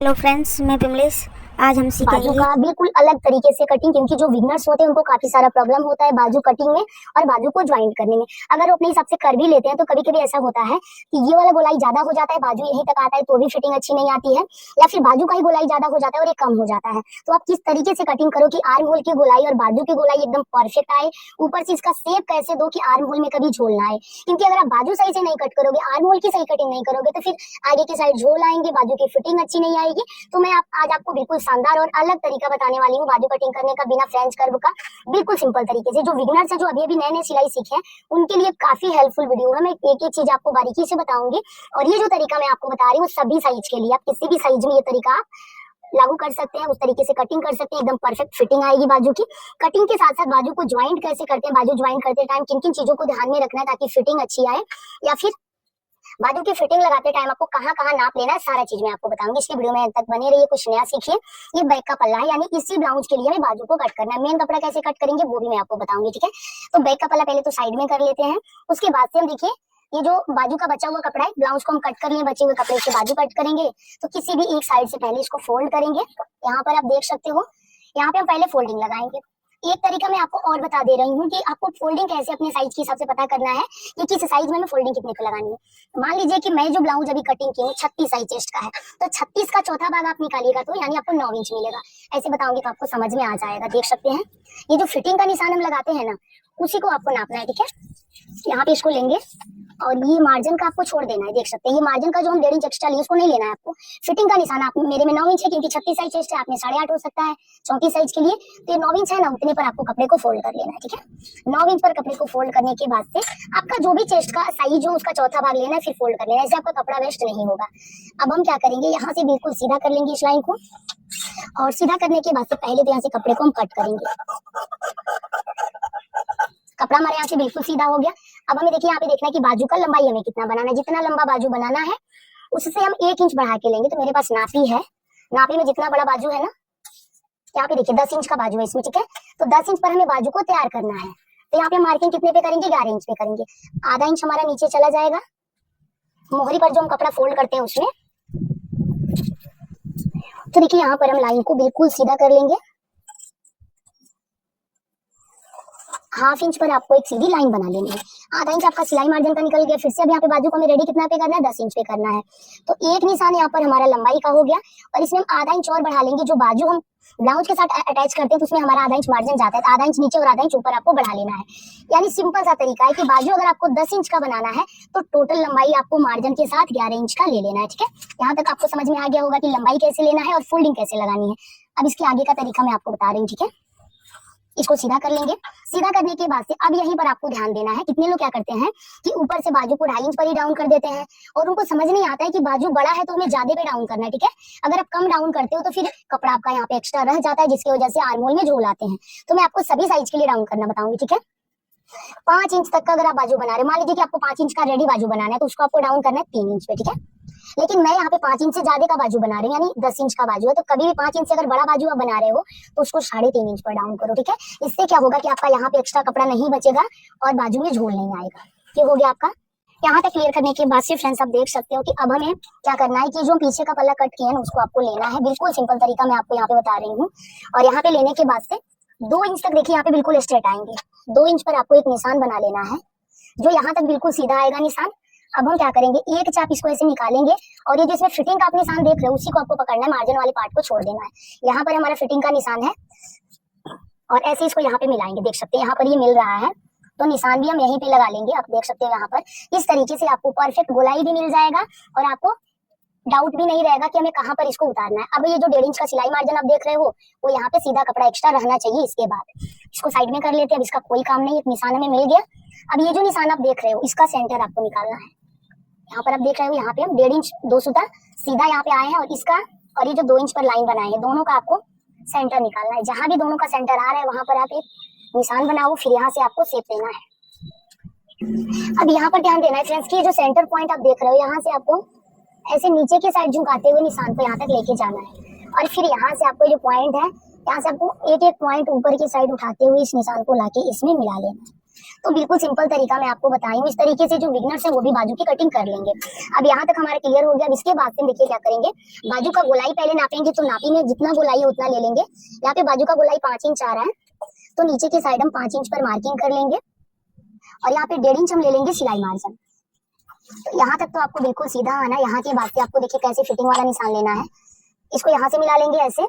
Hello friends, मैं विमलेश। आज हम बाजू सीखेंगे। का बिल्कुल अलग तरीके से कटिंग, क्योंकि जो बिगनर्स होते हैं उनको काफी सारा प्रॉब्लम होता है बाजू कटिंग में और बाजू को ज्वाइंट करने में। अगर वो अपने हिसाब से कर भी लेते हैं तो कभी कभी ऐसा होता है कि ये वाला गोलाई ज्यादा हो जाता है, बाजू यहीं तक आता है तो भी फिटिंग अच्छी नहीं आती है, या फिर बाजू का ही गोलाई ज्यादा हो जाता है और ये कम हो जाता है। तो आप किस तरीके से कटिंग करो कि आर्म होल की गोलाई और बाजू की गोलाई एकदम परफेक्ट आए, ऊपर से इसका शेप कैसे दो कि आर्म होल में कभी झोल ना आए। क्योंकि अगर आप बाजू सही से नहीं कट करोगे, आर्म होल की सही कटिंग नहीं करोगे, तो फिर आगे की साइड झोल आएंगे, बाजू की फिटिंग अच्छी नहीं आएगी। तो मैं आज आपको बिल्कुल शानदार और अलग तरीका बताने वाली हूँ बाजू कटिंग करने का, बिना फ्रेंच कर्व का, बिल्कुल सिंपल तरीके से। जो बिगिनर्स है, जो अभी अभी नए नए सिलाई सीखे हैं, उनके लिए काफी हेल्पफुल वीडियो है। मैं एक एक चीज आपको बारीकी से बताऊंगी और ये जो तरीका मैं आपको बता रही हूँ सभी साइज के लिए, आप किसी भी साइज में ये तरीका आप लागू कर सकते हैं, उस तरीके से कटिंग कर सकते हैं, एकदम परफेक्ट फिटिंग आएगी बाजू की। कटिंग के साथ साथ बाजू को ज्वाइंट कैसे करते हैं, बाजू ज्वाइंट करते टाइम किन किन चीजों को ध्यान में रखना है ताकि फिटिंग अच्छी आए, या फिर बाजू की फिटिंग लगाते टाइम आपको कहाँ कहाँ नाप लेना है, सारा चीज मैं आपको बताऊंगी। इसके वीडियो में अंत तक बने रहिए, कुछ नया सीखिए। ये बैक का पल्ला है, यानी इसी ब्लाउज के लिए हमें बाजू को कट करना है। मेन कपड़ा कैसे कट करेंगे वो भी मैं आपको बताऊंगी, ठीक है। तो बैक का पल्ला पहले तो साइड में कर लेते हैं, उसके बाद से हम देखिए ये जो बाजू का बचा हुआ कपड़ा है, ब्लाउज को हम कट कर लिए, बचे हुए कपड़े से बाजू कट करेंगे। तो किसी भी एक साइड से पहले इसको फोल्ड करेंगे, यहाँ पर आप देख सकते हो। यहाँ पे हम पहले फोल्डिंग लगाएंगे। एक तरीका मैं आपको और बता दे रही हूँ कि आपको फोल्डिंग कैसे अपने साइज के हिसाब से पता करना है कि किस साइज में फोल्डिंग कितने पे लगानी है। मान लीजिए कि मैं जो ब्लाउज अभी कटिंग की हूँ 36 साइज चेस्ट का है, तो 36 का चौथा भाग आप निकालिएगा तो यानी आपको 9 इंच मिलेगा। ऐसे बताऊंगी तो आपको समझ में आ जाएगा, देख सकते हैं। ये जो फिटिंग का निशान हम लगाते हैं ना, उसी को आपको नापना है, ठीक है। यहाँ पे इसको लेंगे और ये मार्जिन का आपको छोड़ देना है, देख सकते हैं। ये मार्जिन का जो हम 1.5 इंच एक्स्ट्रा लिए उसको नहीं लेना है आपको। फिटिंग का निशान आप मेरे में 9 इंच है, क्योंकि 36 साइज चेस्ट है, आप में 8.5 हो सकता है 34 साइज के लिए। तो ये 9 इंच है ना, उतने पर आपको कपड़े को फोल्ड कर लेना है, ठीक है। 9 इंच पर कपड़े को फोल्ड करने के बाद से आपका जो भी चेस्ट का साइज हो उसका चौथा भाग लेना है, फिर फोल्ड कर लेना है। इससे आपका कपड़ा वेस्ट नहीं होगा। अब हम क्या करेंगे, यहाँ से बिल्कुल सीधा कर लेंगे इस लाइन को, और सीधा करने के बाद से पहले तो यहाँ से कपड़े को हम कट करेंगे। कपड़ा हमारे यहाँ से बिल्कुल सीधा हो गया। अब हमें देखिए यहाँ पे देखना है कि बाजू का लंबाई हमें कितना बनाना है। जितना लंबा बाजू बनाना है उससे हम 1 इंच बढ़ा के लेंगे। तो मेरे पास नापी है, नापी में जितना बड़ा बाजू है ना, यहाँ पे देखिए 10 इंच का बाजू है इसमें, ठीक है। तो 10 इंच पर हमें बाजू को तैयार करना है। तो यहाँ पे मार्किंग कितने पे करेंगे, 11 इंच पे करेंगे। आधा इंच हमारा नीचे चला जाएगा मोहरी पर जो हम कपड़ा फोल्ड करते हैं उसमें। तो देखिए यहाँ पर हम लाइन को बिल्कुल सीधा कर लेंगे। हाफ इंच पर आपको एक सीधी लाइन बना लेनी है। आधा इंच आपका सिलाई मार्जिन का निकल गया। फिर से अब यहाँ पे बाजू को हमें रेडी कितना पे करना है, 10 इंच पे करना है। तो एक निशान यहाँ पर हमारा लंबाई का हो गया, और इसमें हम आधा इंच और बढ़ा लेंगे। जो बाजू हम ब्लाउज के साथ अटैच करते हैं तो उसमें हमारा आधा इंच मार्जिन जाता है, तो आधा इंच नीचे और आधा इंच ऊपर आपको बढ़ा लेना है। यानी सिंपल सा तरीका है कि बाजू अगर आपको 10 इंच का बनाना है तो टोटल लंबाई आपको मार्जिन के साथ 11 इंच का ले लेना है, ठीक है। यहाँ तक आपको समझ में आ गया होगा कि लंबाई कैसे लेना है और फोल्डिंग कैसे लगानी है। अब इसके आगे का तरीका मैं आपको बता रही हूँ, ठीक है। इसको सीधा कर लेंगे। सीधा करने के बाद से अब यहीं पर आपको ध्यान देना है। कितने लोग क्या करते हैं कि ऊपर से बाजू को 2.5 इंच पर ही डाउन कर देते हैं, और उनको समझ नहीं आता है कि बाजू बड़ा है तो हमें ज्यादा पे डाउन करना है, ठीक है। अगर आप कम डाउन करते हो तो फिर कपड़ा आपका यहाँ पे एक्स्ट्रा रह जाता है, जिसकी वजह से आर्म होल में झोल आते हैं। तो मैं आपको सभी साइज के लिए डाउन करना बताऊंगी, ठीक है। 5 इंच तक का अगर आप बाजू बना रहे हो, मान लीजिए कि आपको 5 इंच का रेडी बाजू बनाना है, तो उसको आपको डाउन करना है 3 इंच पे, ठीक है। लेकिन मैं यहाँ पे 5 इंच से ज्यादा का बाजू बना रही हूँ, यानी 10 इंच का बाजू है। तो कभी भी 5 इंच से अगर बड़ा बाजू आप बना रहे हो तो उसको 3.5 इंच पर डाउन करो, ठीक है। इससे क्या होगा कि आपका यहाँ पे एक्स्ट्रा कपड़ा नहीं बचेगा और बाजू में झोल नहीं आएगा। ये हो गया आपका। यहाँ तक क्लियर करने के बाद से फ्रेंड्स आप देख सकते हो कि अब हमें क्या करना है कि जो पीछे का पल्ला कट किया है ना उसको आपको लेना है। बिल्कुल सिंपल तरीका मैं आपको यहाँ पे बता रही हूँ। और यहाँ पे लेने के बाद से 2 इंच तक देखिए यहाँ पे बिल्कुल स्ट्रेट आएंगे। 2 इंच पर आपको एक निशान बना लेना है, जो यहाँ तक बिल्कुल सीधा आएगा निशान। अब हम क्या करेंगे, एक चाप इसको ऐसे निकालेंगे, और ये जिसमें फिटिंग का आप निशान देख रहे हो उसी को आपको पकड़ना है, मार्जिन वाले पार्ट को छोड़ देना है। यहाँ पर हमारा फिटिंग का निशान है, और ऐसे इसको यहाँ पे मिलाएंगे, देख सकते हैं यहाँ पर ये मिल रहा है। तो निशान भी हम यहीं पे लगा लेंगे, आप देख सकते हो यहाँ पर। इस तरीके से आपको परफेक्ट गोलाई भी मिल जाएगा और आपको डाउट भी नहीं रहेगा कि हमें कहाँ पर इसको उतारना है। अब ये जो 1.5 इंच का सिलाई मार्जिन आप देख रहे हो वो यहाँ पे सीधा कपड़ा एक्स्ट्रा रहना चाहिए। इसके बाद इसको साइड में कर लेते हैं, अब इसका कोई काम नहीं, एक निशान हमें मिल गया। अब ये जो निशान आप देख रहे हो इसका सेंटर आपको निकालना है। यहाँ पर आप देख रहे हो, यहाँ पे हम 1.5 इंच 2 सूता सीधा यहाँ पे आए हैं, और इसका और ये जो 2 इंच पर लाइन बनाए हैं दोनों का आपको सेंटर निकालना है। जहां भी दोनों का सेंटर आ रहा है वहां पर आप एक निशान बनाओ, फिर यहाँ से आपको शेप देना है। अब यहाँ पर ध्यान देना है फ्रेंड्स की जो सेंटर पॉइंट आप देख रहे हो, यहाँ से आपको ऐसे नीचे की साइड झुकाते हुए निशान को यहाँ तक लेके जाना है, और फिर यहाँ से आपको जो पॉइंट है यहाँ से आपको एक एक पॉइंट ऊपर की साइड उठाते हुए इस निशान को लाके इसमें मिला लेना है। तो बिल्कुल सिंपल तरीका मैं आपको बताई हूँ। इस तरीके से जो बिगनर्स है वो भी बाजू की कटिंग कर लेंगे। अब यहाँ तक हमारा क्लियर हो गया। अब इसके बाद से देखिए क्या करेंगे, बाजू का गोलाई पहले नापेंगे, तो नापी में जितना गोलाई है उतना ले लेंगे। यहाँ पे बाजू का गोलाई 5 इंच आ रहा है, तो नीचे की साइड हम 5 इंच पर मार्किंग कर लेंगे और यहाँ पे 1.5 इंच हम ले लेंगे सिलाई मार्जिन। तो यहाँ तक तो आपको बिल्कुल सीधा आना। यहाँ के बाद से आपको देखिए कैसे फिटिंग वाला निशान लेना है। इसको यहाँ से मिला लेंगे ऐसे,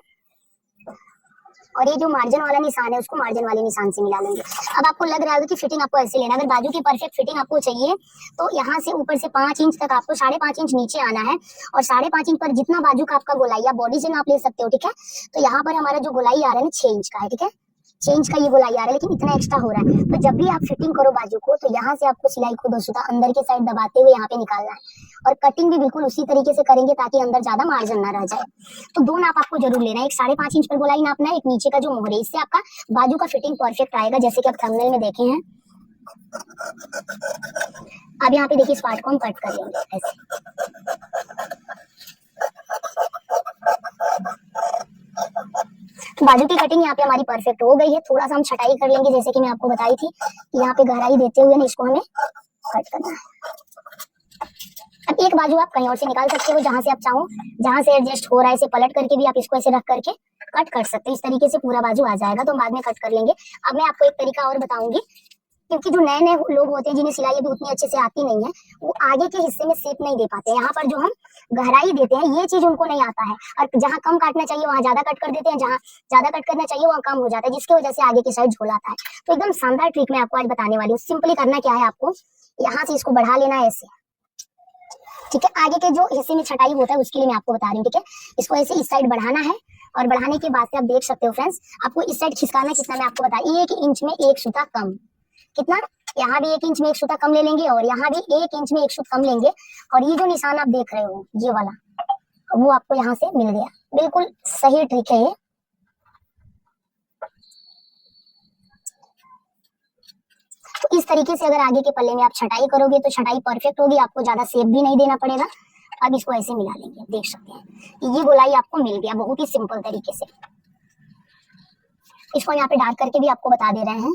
और ये जो मार्जिन वाला निशान है उसको मार्जिन वाले निशान से मिला लेंगे। अब आपको लग रहा होगा कि फिटिंग आपको ऐसे लेना है। अगर बाजू की परफेक्ट फिटिंग आपको चाहिए तो यहाँ से ऊपर से 5 इंच तक आपको 5.5 इंच नीचे आना है, और 5.5 इंच पर जितना बाजू का आपका गोलाई या बॉडी से नाप ले सकते हो, ठीक है। तो यहाँ पर हमारा जो गोलाई आ रहा है ना 6 इंच का है, ठीक है। 6 इंच का ये गोलाई आ रहा है, लेकिन इतना एक्स्ट्रा हो रहा है। तो जब भी आप फिटिंग करो बाजू को, तो यहाँ से आपको सिलाई को 2 सूता अंदर के साइड दबाते हुए यहाँ पे निकालना है, और कटिंग भी बिल्कुल उसी तरीके से करेंगे ताकि अंदर ज्यादा मार्जिन ना रह जाए। तो 2 नाप आपको जरूर लेना है, एक 5.5 इंच पर गोलाई नापना है, एक नीचे का जो मोहर है, इससे आपका बाजू का फिटिंग परफेक्ट आएगा, जैसे कि आप थंबनेल में देखे हैं। अब यहाँ पे देखिए इस पार्ट को हम कट कर लेंगे ऐसे। बाजू की कटिंग यहाँ पे हमारी परफेक्ट हो गई है। थोड़ा सा हम छटाई कर लेंगे, जैसे कि मैं आपको बताई थी कि यहाँ पे गहराई देते हुए ना इसको हमें कट करना है। अब एक बाजू आप कहीं और से निकाल सकते हो, जहां से आप चाहो, जहां से एडजस्ट हो रहा है, इसे पलट करके भी आप इसको ऐसे रख करके कट कर सकते हैं। इस तरीके से पूरा बाजू आ जाएगा, तो बाद में कट कर लेंगे। अब मैं आपको एक तरीका और बताऊंगी, क्योंकि जो नए नए लोग होते हैं जिन्हें सिलाई अभी उतनी अच्छे से आती नहीं है, वो आगे के हिस्से में शेप नहीं दे पाते। यहाँ पर जो हम गहराई देते हैं ये चीज उनको नहीं आता है, और जहाँ कम काटना चाहिए वहां ज्यादा कट कर देते हैं, जहाँ ज्यादा कट करना चाहिए वहां कम हो जाता है, जिसकी वजह से आगे की साइड झोल आता है। तो एकदम शानदार ट्रिक मैं आपको आज बताने वाली हूँ। सिंपली करना क्या है, आपको यहाँ से इसको बढ़ा लेना है ऐसे, ठीक है। आगे के जो हिस्से में छटाई होता है उसके लिए मैं आपको बता रही हूँ, ठीक है। इसको ऐसे इस साइड बढ़ाना है, और बढ़ाने के बाद से आप देख सकते हो फ्रेंड्स, आपको इस साइड खिसकाना कितना मैं आपको बता, 1 इंच में 1 सूता कम। कितना? यहाँ भी 1 इंच में 1 सूता कम ले लेंगे, और यहाँ भी 1 इंच में 1 सूता कम लेंगे, और ये जो निशान आप देख रहे हो ये वाला, वो आपको यहाँ से मिल गया। बिल्कुल सही ट्रिक है ये। तो इस तरीके से अगर आगे के पल्ले में आप छटाई करोगे तो छटाई परफेक्ट होगी, आपको ज्यादा शेप भी नहीं देना पड़ेगा। अब इसको ऐसे मिला लेंगे, देख सकते हैं ये गोलाई आपको मिल गया बहुत ही सिंपल तरीके से। इसको यहाँ पे डार्क करके भी आपको बता दे रहे हैं,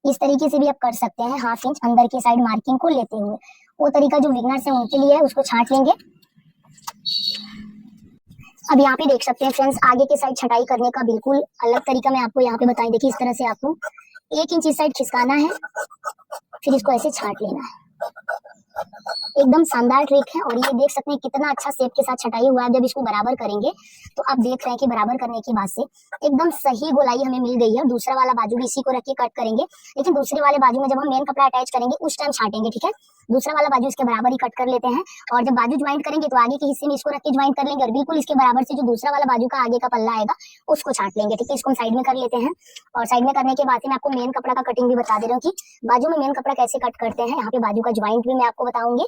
इस तरीके से भी आप कर सकते हैं। 1/2 इंच अंदर की साइड मार्किंग को लेते हुए, वो तरीका जो बिगनर्स है उनके लिए है, उसको छांट लेंगे। अब यहाँ पे देख सकते हैं फ्रेंड्स, आगे के साइड छटाई करने का बिल्कुल अलग तरीका मैं आपको यहाँ पे बताई। देखिए इस तरह से आपको 1 इंच इस साइड खिसकाना है, फिर इसको ऐसे छांट लेना है। एकदम शानदार ट्रिक है, और ये देख सकते हैं कितना अच्छा शेप के साथ छटाई हुआ है। जब इसको बराबर करेंगे तो आप देख रहे हैं कि बराबर करने के बाद से एकदम सही गोलाई हमें मिल गई है। दूसरा वाला बाजू भी इसी को रख के कट करेंगे, लेकिन दूसरे वाले बाजू में जब हम मेन कपड़ा अटैच करेंगे उस टाइम छाटेंगे, ठीक है। दूसरा वाला बाजू इसके बराबर ही कट कर लेते हैं, और जब बाजू ज्वाइंट करेंगे तो आगे के हिस्से में इसको रख के ज्वाइंट कर लेंगे, और बिल्कुल इसके बराबर से जो दूसरा वाला बाजू का आगे का पल्ला आएगा उसको छाट लेंगे, ठीक है। इसको हम साइड में कर लेते हैं, और साइड में करने के बाद मैं आपको मेन कपड़ा का कटिंग भी बता दे रहा हूँ कि बाजू में मेन कपड़ा कैसे कट करते हैं। यहाँ पे बाजू का ज्वाइंट भी मैं आपको बताऊंगी।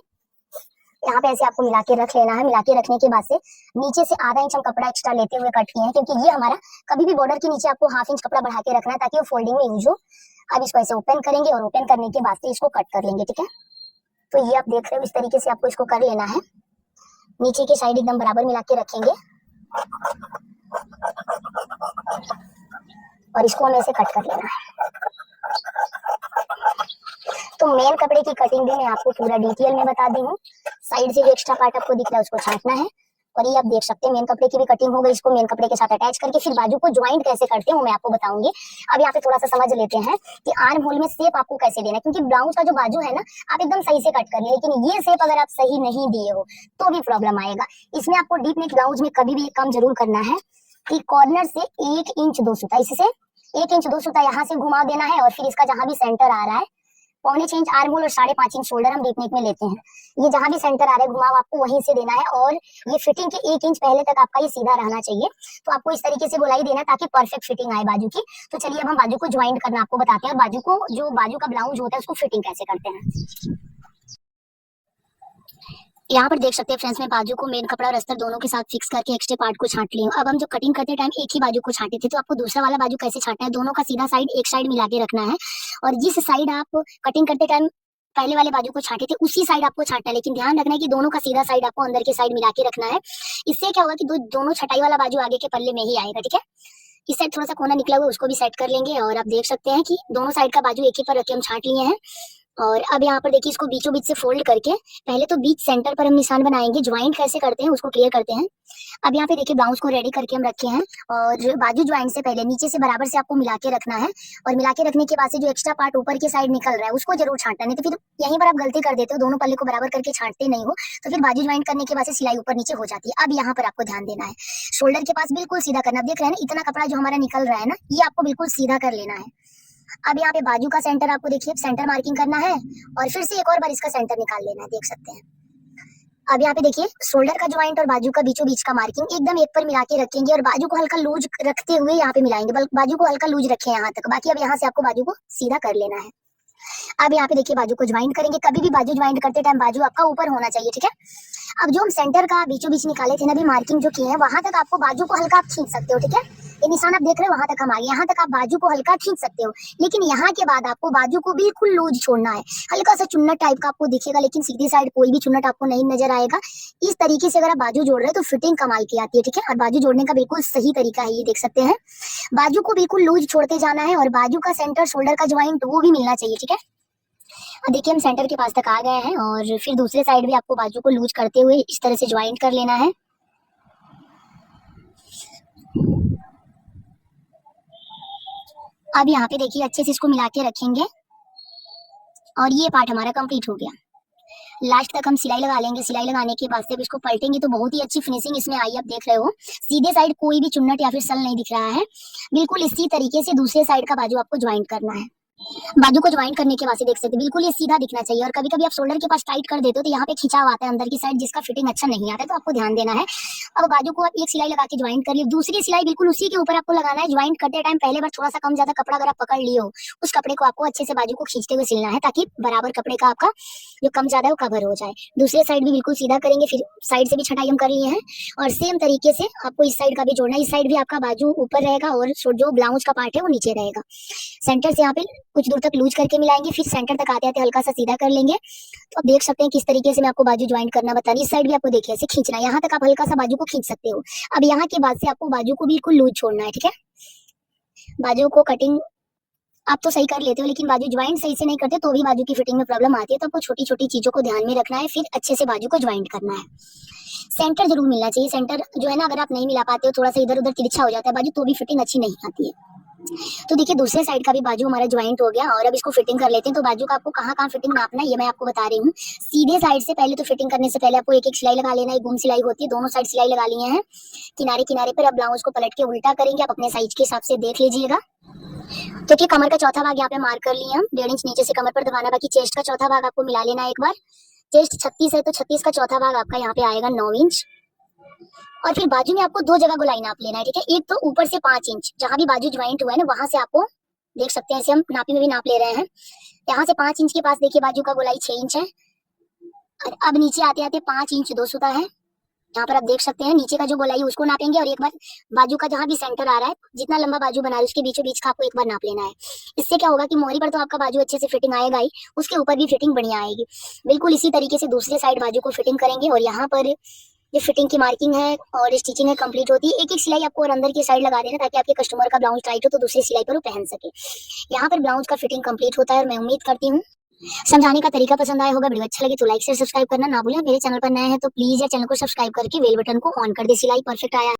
यहाँ पे ऐसे आपको मिला के रख लेना है। मिला के रखने के बाद से नीचे से आधा इंच हम कपड़ा एक्स्ट्रा लेते हुए कट किए हैं, क्योंकि ये हमारा कभी भी बॉर्डर के नीचे आपको 1/2 इंच कपड़ा बढ़ा के रखना है ताकि वो फोल्डिंग में यूज हो। अब इसको ऐसे ओपन करेंगे, और ओपन करने के बाद से इसको कट कर लेंगे, ठीक है। तो ये आप देख रहे हो, इस तरीके से आपको इसको कर लेना है। नीचे की साइड एकदम बराबर मिला के रखेंगे, और इसको हमें ऐसे कट कर लेना है। तो मेन कपड़े की कटिंग भी मैं आपको पूरा डिटेल में बता दी हूँ। साइड से जो एक्स्ट्रा पार्ट आपको दिख रहा है उसको छांटना है, और ये आप देख सकते हैं मेन कपड़े की भी कटिंग हो गई। इसको मेन कपड़े के साथ अटैच करके फिर बाजू को ज्वाइंट कैसे करते हैं वो मैं आपको बताऊंगी। अब यहाँ पे थोड़ा सा समझ लेते हैं कि आर्म होल में शेप आपको कैसे देना है, क्योंकि ब्लाउज का जो बाजू है ना आप एकदम सही से कट कर ले, लेकिन ये शेप अगर आप सही नहीं दिए हो तो भी प्रॉब्लम आएगा। इसमें आपको डीप नेक ब्लाउज में कभी भी एक काम जरूर करना है कि कॉर्नर से 1 इंच 2 सूता, इससे 1 इंच 2 सूता यहाँ से घुमा देना है, और फिर इसका जहां भी सेंटर आ रहा है 1/4 इंच आर्म होल और 5.5 इंच शोल्डर हम डीप नेक में लेते हैं। ये जहां भी सेंटर आ रहा है घुमाव आपको वहीं से देना है, और ये फिटिंग के 1 इंच पहले तक आपका ये सीधा रहना चाहिए। तो आपको इस तरीके से गोलाई देना ताकि परफेक्ट फिटिंग आए बाजू की। तो चलिए अब हम बाजू को ज्वाइंट करना आपको बताते हैं, बाजू को जो बाजू का ब्लाउज होता है उसको फिटिंग कैसे करते हैं। यहाँ पर देख सकते हैं फ्रेंड्स, मैं बाजू को मेन कपड़ा और अस्तर दोनों के साथ फिक्स करके एक्स्ट्रा पार्ट को छांट ली हूँ। अब हम जो कटिंग करते टाइम एक ही बाजू को छांटे थे, तो आपको दूसरा वाला बाजू कैसे छांटना है, दोनों का सीधा साइड एक साइड मिला के रखना है, और जिस साइड आप कटिंग करते टाइम पहले वाले बाजू को छांटे थे उसी साइड आपको छांटना है, लेकिन ध्यान रखना है कि दोनों का सीधा साइड आपको अंदर के साइड मिला के रखना है। इससे क्या होगा कि दोनों छटाई वाला बाजू आगे के पल्ले में ही आएगा, ठीक है। इस साइड थोड़ा सा कोना निकला हुआ है, उसको भी सेट कर लेंगे। और आप देख सकते हैं कि दोनों साइड का बाजू एक ही पर रख के हम छांट लिए हैं। और अब यहाँ पर देखिए इसको बीचों बीच से फोल्ड करके पहले तो बीच सेंटर पर हम निशान बनाएंगे। ज्वाइंट कैसे करते हैं उसको क्लियर करते हैं। अब यहाँ पे देखिए ब्लाउज को रेडी करके हम रखे हैं और बाजू ज्वाइंट से पहले नीचे से बराबर से आपको मिला के रखना है। और मिला के रखने के बाद से जो एक्स्ट्रा पार्ट ऊपर की साइड निकल रहा है उसको जरूर छांटना, नहीं तो फिर यहीं पर आप गलती कर देते हो, दोनों पल्ले को बराबर करके छांटते नहीं हो तो फिर बाजू ज्वाइंट करने के बाद से सिलाई ऊपर नीचे हो जाती है। अब यहाँ पर आपको ध्यान देना है, शोल्डर के पास बिल्कुल सीधा करना। आप देख रहे हैं ना, इतना कपड़ा जो हमारा निकल रहा है ना, ये आपको बिल्कुल सीधा कर लेना है। अब यहाँ पे बाजू का सेंटर आपको देखिए सेंटर मार्किंग करना है और फिर से एक और बार इसका सेंटर निकाल लेना है, देख सकते हैं। अब यहाँ पे देखिए शोल्डर का ज्वाइंट और बाजू का बीचों बीच का मार्किंग एकदम एक पर मिला के रखेंगे और बाजू को हल्का लूज रखते हुए यहाँ पे मिलाएंगे। बाजू को हल्का लूज रखें यहाँ तक, बाकी अब यहाँ से आपको बाजू को सीधा कर लेना है। अब यहाँ पे देखिए बाजू को ज्वाइंट करेंगे। कभी भी बाजू ज्वाइंट करते टाइम बाजू आपका ऊपर होना चाहिए, ठीक है। अब जो हम सेंटर का बीचों बीच निकाले थे ना, अभी मार्किंग जो की है वहां तक आपको बाजू को हल्का आप खींच सकते हो, ठीक है। ये निशान आप देख रहे हो वहां तक हम आ गए, यहाँ तक आप बाजू को हल्का खींच सकते हो। लेकिन यहाँ के बाद आपको बाजू को बिल्कुल लूज छोड़ना है। हल्का सा चुन्नट टाइप का आपको दिखेगा, लेकिन सीधी साइड कोई भी चुन्नट आपको नहीं नजर आएगा। इस तरीके से अगर आप बाजू जोड़ रहे हो तो फिटिंग कमाल की आती है, ठीक है। और बाजू जोड़ने का बिल्कुल सही तरीका है, ये देख सकते हैं। बाजू को बिल्कुल लूज छोड़ते जाना है और बाजू का सेंटर शोल्डर का ज्वाइंट वो भी मिलना चाहिए, ठीक है। अब देखिए हम सेंटर के पास तक आ गए हैं और फिर दूसरे साइड भी आपको बाजू को लूज करते हुए इस तरह से ज्वाइंट कर लेना है। अब यहाँ पे देखिए अच्छे से इसको मिला के रखेंगे और ये पार्ट हमारा कंप्लीट हो गया। लास्ट तक हम सिलाई लगा लेंगे। सिलाई लगाने के बाद से इसको पलटेंगे तो बहुत ही अच्छी फिनिशिंग इसमें आई, आप देख रहे हो। सीधे साइड कोई भी चुन्नट या फिर सल नहीं दिख रहा है। बिल्कुल इसी तरीके से दूसरे साइड का बाजू आपको ज्वाइंट करना है। बाजू को ज्वाइंट करने के बाद से देख सकते हैं बिल्कुल ये सीधा दिखना चाहिए। और कभी कभी आप शोल्डर के पास टाइट कर देते हो तो यहाँ पे खिंचाव आता है अंदर की साइड, जिसका फिटिंग अच्छा नहीं आता है, तो आपको ध्यान देना है। अब बाजू को आप एक सिलाई लगा के ज्वाइंट कर ली, दूसरी सिलाई बिल्कुल उसी के ऊपर आपको लगाना है। ज्वाइंट करते टाइम पहले बार थोड़ा सा कम ज्यादा कपड़ा अगर आप पकड़ लिए हो, उस कपड़े को आपको अच्छे से बाजू को खींचते हुए सिलना है ताकि बराबर कपड़े का आपका जो कम ज्यादा है वो कवर हो जाए। दूसरे साइड भी बिल्कुल सीधा करेंगे, फिर साइड से भी छटाई हम कर लिए हैं और सेम तरीके से आपको इस साइड का भी जोड़ना है। इस साइड भी आपका बाजू ऊपर रहेगा और जो ब्लाउज का पार्ट है वो नीचे रहेगा। सेंटर से यहाँ पे कुछ दूर तक लूज करके मिलाएंगे, फिर सेंटर तक आते आते हल्का सा सीधा कर लेंगे। तो आप देख सकते हैं किस तरीके से मैं आपको बाजू ज्वाइंट करना बता रही हूं। इस साइड भी आपको देखिए ऐसे खींचना है, यहाँ तक आप हल्का सा बाजू को खींच सकते हो। अब यहाँ के बाद से आपको बाजू को बिल्कुल लूज छोड़ना है, ठीक है। बाजू को कटिंग आप तो सही कर लेते हो, लेकिन बाजू ज्वाइंट सही से नहीं करते तो भी बाजू की फिटिंग में प्रॉब्लम आती है। तो आपको छोटी छोटी चीजों को ध्यान में रखना है, फिर अच्छे से बाजू को ज्वाइंट करना है। सेंटर जरूर मिलना चाहिए। सेंटर जो है ना, अगर आप नहीं मिला पाते हो, थोड़ा सा इधर उधर तिरछा हो जाता है बाजू, तो भी फिटिंग अच्छी नहीं आती है। तो देखिए दूसरे साइड का भी बाजू हमारा ज्वाइंट हो गया और अब इसको फिटिंग कर लेते हैं। तो बाजू का आपको कहाँ कहाँ फिटिंग नापना है ये मैं आपको बता रही हूँ। सीधे साइड से पहले तो फिटिंग करने से पहले आपको एक एक सिलाई लगा लेना है। गुम सिलाई होती है, दोनों साइड सिलाई लगा लिए हैं। किनारे किनारे पर अब ब्लाउज को पलट के उल्टा करेंगे, आप अपने साइज के हिसाब से देख लीजिएगा। क्योंकि कमर का चौथा भाग यहाँ पे मार्क कर लिए हम, 1.5 इंच नीचे से कमर पर दबाना, बाकी चेस्ट का चौथा भाग आपको मिला लेना है एक बार। चेस्ट 36 है तो 36 का चौथा भाग आपका यहाँ पे आएगा 9 इंच। और फिर बाजू में आपको दो जगह गोलाई नाप लेना है, ठीक है। एक तो ऊपर से 5 इंच, जहां भी बाजू ज्वाइंट हुआ है ना वहां से आपको देख सकते हैं, ऐसे हम नापी में भी नाप ले रहे हैं। यहाँ से 5 इंच के पास देखिए बाजू का गोलाई 6 इंच है। और अब नीचे आते आते 5 इंच 2 सूता है। यहाँ पर आप देख सकते हैं नीचे का जो गोलाई है उसको नापेंगे और एक बार बाजू का जहाँ भी सेंटर आ रहा है, जितना लंबा बाजू बना रहे हैं उसके बीचों बीच का आपको एक बार नाप लेना है। इससे क्या होगा कि मोहरी पर तो आपका बाजू अच्छे से फिटिंग आएगा ही, उसके ऊपर भी फिटिंग बढ़िया आएगी। बिल्कुल इसी तरीके से दूसरे साइड बाजू को फिटिंग करेंगे और यहाँ पर ये फिटिंग की मार्किंग है और स्टिचिंग है कंप्लीट होती है। एक एक सिलाई आपको और अंदर की साइड लगा देना ताकि आपके कस्टमर का ब्लाउज टाइट हो तो दूसरी सिलाई पर वो पहन सके। यहाँ पर ब्लाउज का फिटिंग कंप्लीट होता है और मैं उम्मीद करती हूँ समझाने का तरीका पसंद आया होगा। वीडियो अच्छा लगे तो लाइक शेयर सब्सक्राइब करना ना भूलें। मेरे चैनल पर नए हैं तो प्लीज यार चैनल को सब्सक्राइब करके बेल बटन को ऑन कर दे। सिलाई परफेक्ट आया